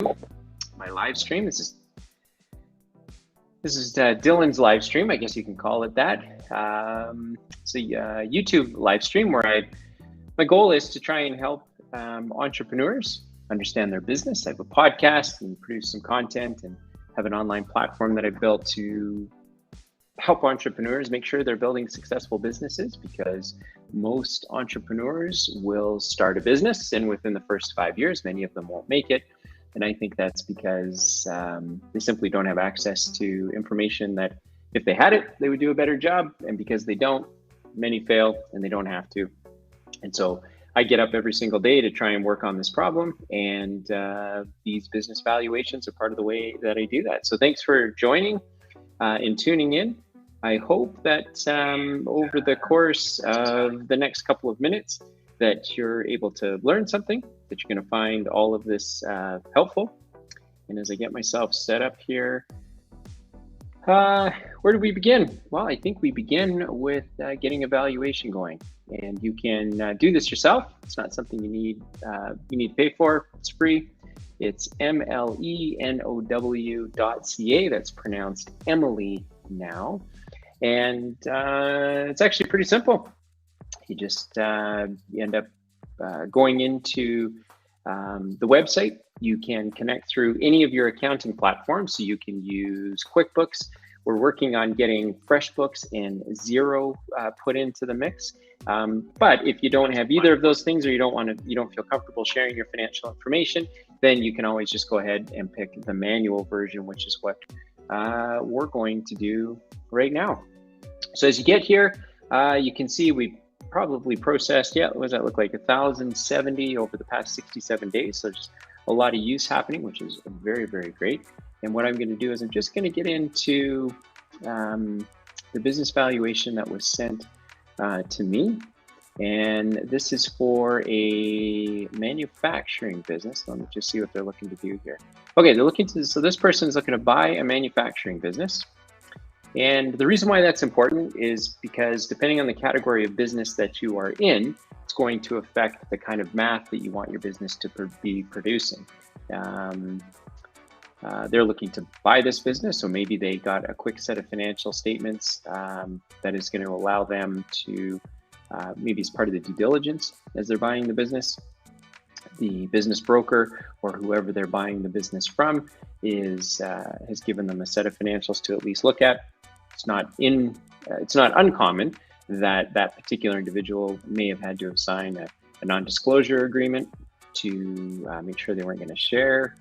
my live stream. This is Dylan's live stream, I guess you can call it that. It's a YouTube live stream where my goal is to try and help entrepreneurs understand their business. I have a podcast and produce some content and have an online platform that I built to help entrepreneurs make sure they're building successful businesses, because most entrepreneurs will start a business and within the first 5 years, many of them won't make it. And I think that's because they simply don't have access to information that if they had it, they would do a better job. And because they don't, many fail and they don't have to. And so I get up every single day to try and work on this problem. And these business valuations are part of the way that I do that. So thanks for joining and tuning in. I hope that over the course of the next couple of minutes that you're able to learn something, that you're going to find all of this helpful. And as I get myself set up here, where do we begin? Well, I think we begin with getting a valuation going. And you can do this yourself. It's not something you need to pay for. It's free. It's mlenow.ca. That's pronounced Emily now. And it's actually pretty simple. You just you end up going into the website. You can connect through any of your accounting platforms. So you can use QuickBooks. We're working on getting FreshBooks and Xero put into the mix. But if you don't have either of those things, or you don't feel comfortable sharing your financial information, then you can always just go ahead and pick the manual version, which is what we're going to do right now. So as you get here, you can see we probably processed, what does that look like, 1,070 over the past 67 days. So there's a lot of use happening, which is very, very great. And what I'm going to do is I'm just going to get into the business valuation that was sent to me. And this is for a manufacturing business. Let me just see what they're looking to do here. Okay, so this person is looking to buy a manufacturing business. And the reason why that's important is because depending on the category of business that you are in, it's going to affect the kind of math that you want your business to be producing. They're looking to buy this business, so maybe they got a quick set of financial statements that is going to allow them to, maybe as part of the due diligence as they're buying the business, the business broker or whoever they're buying the business from has given them a set of financials to at least look at. It's not uncommon that particular individual may have had to have signed a non-disclosure agreement to make sure they weren't going to share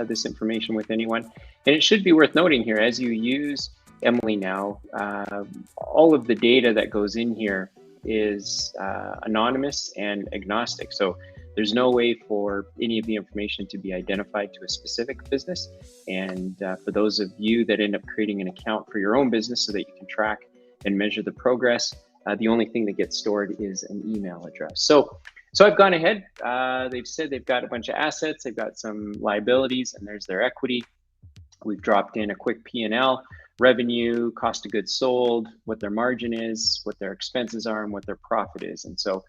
this information with anyone. And it should be worth noting here, as you use Emily Now, all of the data that goes in here is anonymous and agnostic. So there's no way for any of the information to be identified to a specific business. And for those of you that end up creating an account for your own business so that you can track and measure the progress, the only thing that gets stored is an email address. So I've gone ahead. They've said they've got a bunch of assets. They've got some liabilities, and there's their equity. We've dropped in a quick P&L, revenue, cost of goods sold, what their margin is, what their expenses are, and what their profit is. And so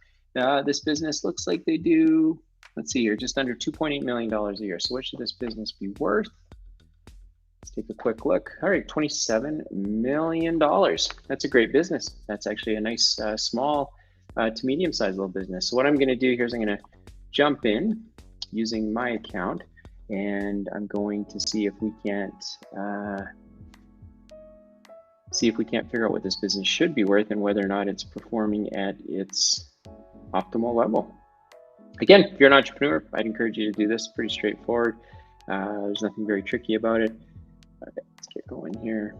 this business looks like they do, let's see here, just under $2.8 million a year. So what should this business be worth? Let's take a quick look. All right, $27 million. That's a great business. That's actually a nice small to medium-sized little business. So what I'm going to do here is I'm going to jump in using my account, and I'm going to see if we can't figure out what this business should be worth and whether or not it's performing at its optimal level. Again, if you're an entrepreneur, I'd encourage you to do this. Pretty straightforward. There's nothing very tricky about it. Okay, let's get going here.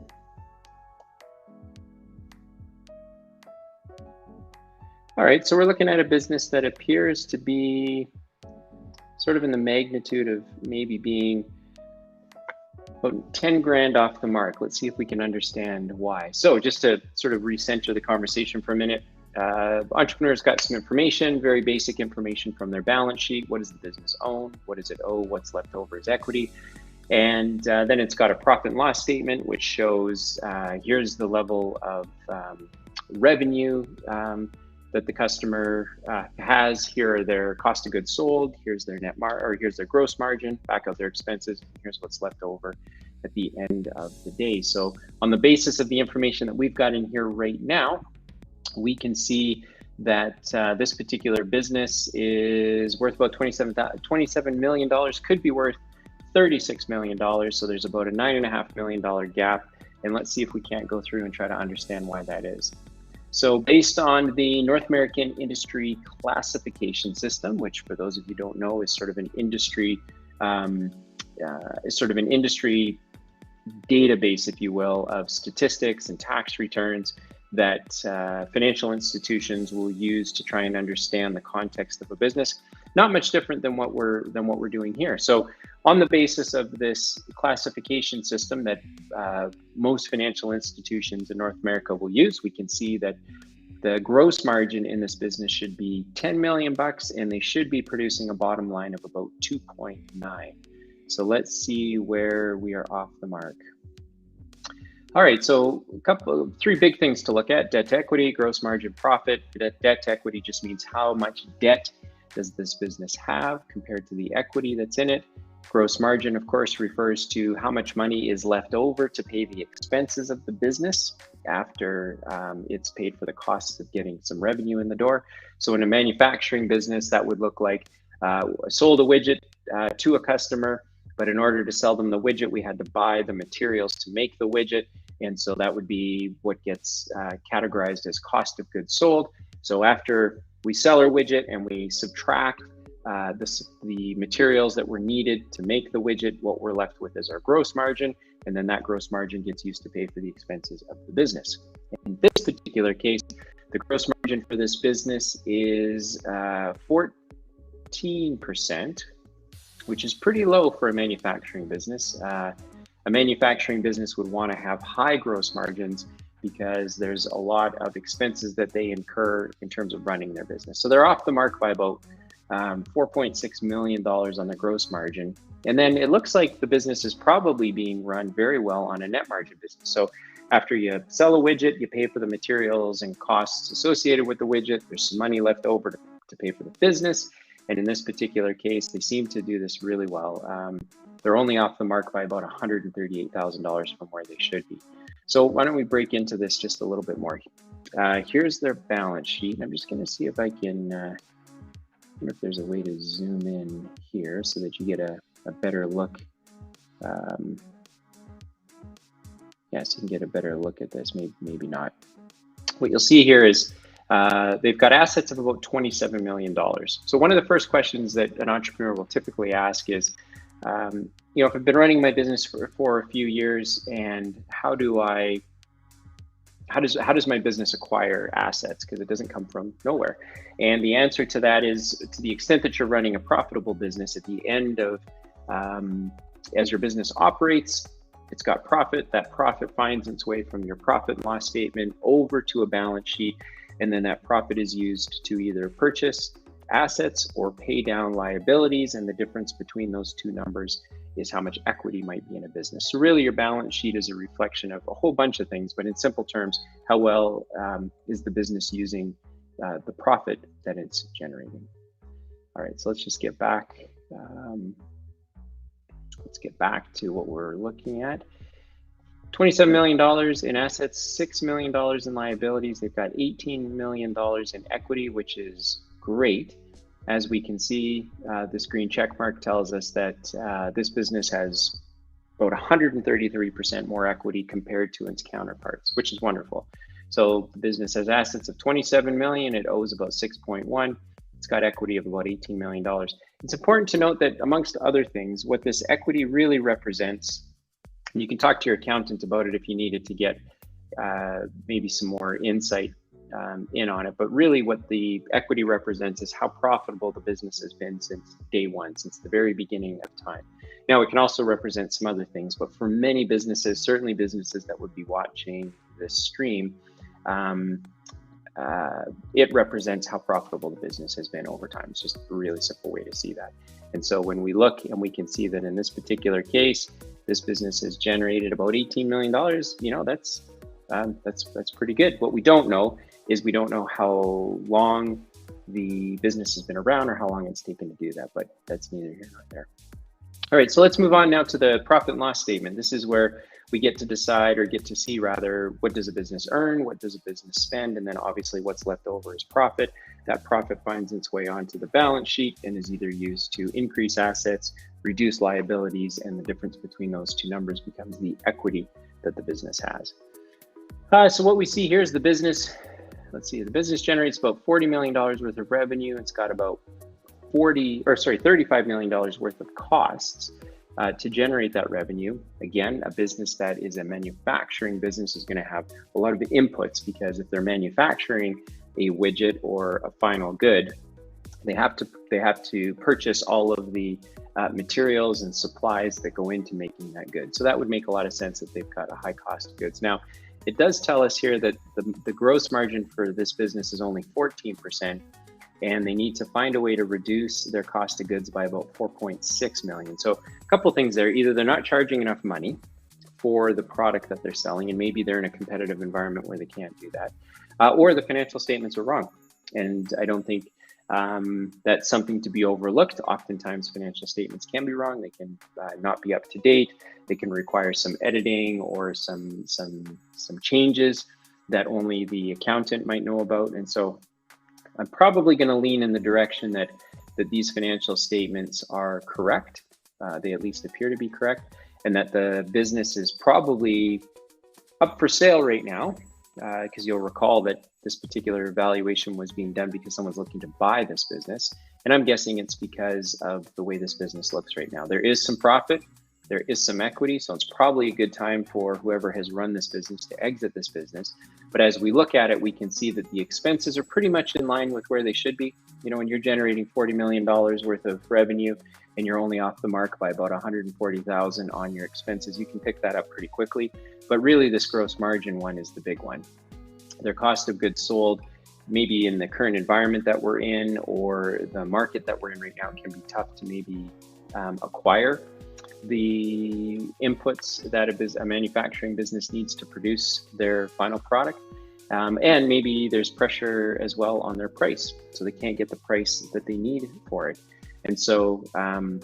All right, so we're looking at a business that appears to be sort of in the magnitude of maybe being about 10 grand off the mark. Let's see if we can understand why. So just to sort of recenter the conversation for a minute, entrepreneurs got some information, very basic information from their balance sheet. What does the business own? What does it owe? What's left over as equity? And then it's got a profit and loss statement, which shows here's the level of revenue that the customer has. Here are their cost of goods sold. Here's their here's their gross margin. Back out their expenses. Here's what's left over at the end of the day. So on the basis of the information that we've got in here right now, we can see that this particular business is worth about $27 million, could be worth $36 million. So there's about a $9.5 million gap. And let's see if we can't go through and try to understand why that is. So based on the North American Industry Classification System, which for those of you who don't know is sort of an industry, database, if you will, of statistics and tax returns that financial institutions will use to try and understand the context of a business. Not much different than what we're doing here. So on the basis of this classification system that most financial institutions in North America will use, we can see that the gross margin in this business should be 10 million bucks, and they should be producing a bottom line of about 2.9. So let's see where we are off the mark. All right, so three big things to look at: debt to equity, gross margin, profit. Debt to equity just means how much debt does this business have compared to the equity that's in it. Gross margin, of course, refers to how much money is left over to pay the expenses of the business after it's paid for the costs of getting some revenue in the door. So in a manufacturing business, that would look like sold a widget to a customer, but in order to sell them the widget, we had to buy the materials to make the widget. And so that would be what gets categorized as cost of goods sold. So after we sell our widget and we subtract the materials that were needed to make the widget, what we're left with is our gross margin. And then that gross margin gets used to pay for the expenses of the business. In this particular case, the gross margin for this business is 14%, which is pretty low for a manufacturing business. A manufacturing business would want to have high gross margins because there's a lot of expenses that they incur in terms of running their business. So they're off the mark by about $4.6 million on the gross margin. And then it looks like the business is probably being run very well on a net margin business. So after you sell a widget, you pay for the materials and costs associated with the widget. There's some money left over to pay for the business. And in this particular case, they seem to do this really well. They're only off the mark by about $138,000 from where they should be. So why don't we break into this just a little bit more? Here's their balance sheet. I'm just going to see if I can, I wonder if there's a way to zoom in here so that you get a better look. Yes, you can get a better look at this, maybe not. What you'll see here is they've got assets of about $27 million. So one of the first questions that an entrepreneur will typically ask is, if I've been running my business for a few years, and how does my business acquire assets? Because it doesn't come from nowhere. And the answer to that is, to the extent that you're running a profitable business, at the end of, as your business operates, it's got profit. That profit finds its way from your profit and loss statement over to a balance sheet. And then that profit is used to either purchase assets or pay down liabilities. And the difference between those two numbers is how much equity might be in a business. So really your balance sheet is a reflection of a whole bunch of things, but in simple terms, how well is the business using the profit that it's generating? All right, so let's just get back. Let's get back to what we're looking at. $27 million in assets, $6 million in liabilities. They've got $18 million in equity, which is great. As we can see, this green check mark tells us that this business has about 133% more equity compared to its counterparts, which is wonderful. So the business has assets of 27 million, it owes about 6.1. It's got equity of about $18 million. It's important to note that amongst other things, what this equity really represents, and you can talk to your accountant about it if you needed to get maybe some more insight in on it, but really what the equity represents is how profitable the business has been since day one, since the very beginning of time. Now, it can also represent some other things, but for many businesses, certainly businesses that would be watching this stream, it represents how profitable the business has been over time. It's just a really simple way to see that. And so when we look and we can see that in this particular case, this business has generated about $18 million, that's pretty good. What we don't know is we don't know how long the business has been around or how long it's taken to do that, but that's neither here nor there. All right, so let's move on now to the profit and loss statement. This is where we get to decide, or get to see rather, what does a business earn, what does a business spend, and then obviously what's left over is profit. That profit finds its way onto the balance sheet and is either used to increase assets, reduce liabilities, and the difference between those two numbers becomes the equity that the business has. So what we see here is the business. Let's see, the business generates about $40 million worth of revenue. It's got about $35 million worth of costs to generate that revenue. Again, a business that is a manufacturing business is going to have a lot of inputs, because if they're manufacturing a widget or a final good, they have to purchase all of the materials and supplies that go into making that good. So that would make a lot of sense that they've got a high cost of goods. Now, it does tell us here that the gross margin for this business is only 14%, and they need to find a way to reduce their cost of goods by about 4.6 million. So a couple things there. Either they're not charging enough money for the product that they're selling, and maybe they're in a competitive environment where they can't do that, or the financial statements are wrong. And I don't think that's something to be overlooked. Oftentimes financial statements can be wrong. They can not be up to date. They can require some editing or some changes that only the accountant might know about. And so I'm probably going to lean in the direction that these financial statements are correct. They at least appear to be correct, and that the business is probably up for sale right now, because you'll recall that this particular valuation was being done because someone's looking to buy this business. And I'm guessing it's because of the way this business looks right now. There is some profit, there is some equity, so it's probably a good time for whoever has run this business to exit this business. But as we look at it, we can see that the expenses are pretty much in line with where they should be. You know, when you're generating $40 million worth of revenue and you're only off the mark by about 140,000 on your expenses, you can pick that up pretty quickly. But really, this gross margin one is the big one. Their cost of goods sold, maybe in the current environment that we're in or the market that we're in right now, can be tough to maybe acquire the inputs that a manufacturing business needs to produce their final product. And maybe there's pressure as well on their price, so they can't get the price that they need for it. And so an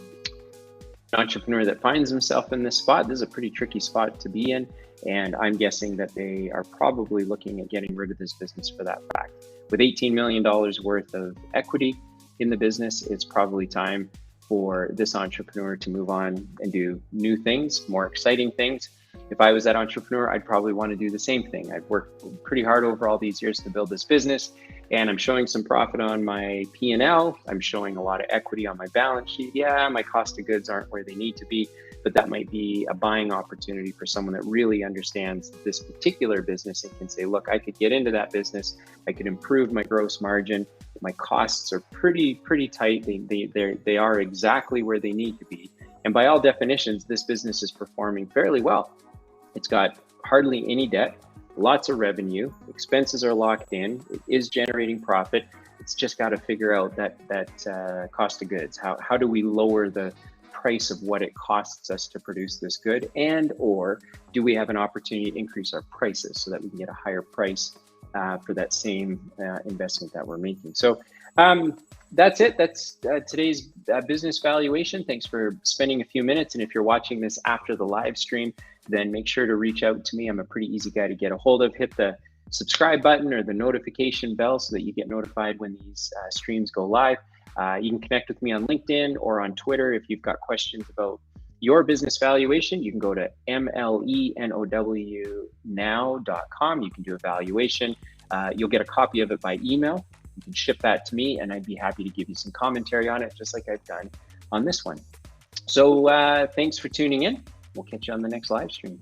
entrepreneur that finds himself in this spot, this is a pretty tricky spot to be in. And I'm guessing that they are probably looking at getting rid of this business for that fact. With $18 million worth of equity in the business, it's probably time for this entrepreneur to move on and do new things, more exciting things. If I was that entrepreneur, I'd probably want to do the same thing. I've worked pretty hard over all these years to build this business, and I'm showing some profit on my P&L. I'm showing a lot of equity on my balance sheet. Yeah, my cost of goods aren't where they need to be, but that might be a buying opportunity for someone that really understands this particular business and can say, look, I could get into that business. I could improve my gross margin. My costs are pretty tight. They are exactly where they need to be. And by all definitions, this business is performing fairly well. It's got hardly any debt, lots of revenue, expenses are locked in, it is generating profit. It's just got to figure out that cost of goods. How do we lower the price of what it costs us to produce this good, and or do we have an opportunity to increase our prices so that we can get a higher price for that same investment that we're making? So that's it. That's today's business valuation. Thanks for spending a few minutes. And if you're watching this after the live stream, then make sure to reach out to me. I'm a pretty easy guy to get a hold of. Hit the subscribe button or the notification bell so that you get notified when these streams go live. You can connect with me on LinkedIn or on Twitter. If you've got questions about your business valuation, you can go to mlenownow.com. You can do a valuation. You'll get a copy of it by email. You can ship that to me, and I'd be happy to give you some commentary on it, just like I've done on this one. So thanks for tuning in. We'll catch you on the next live stream.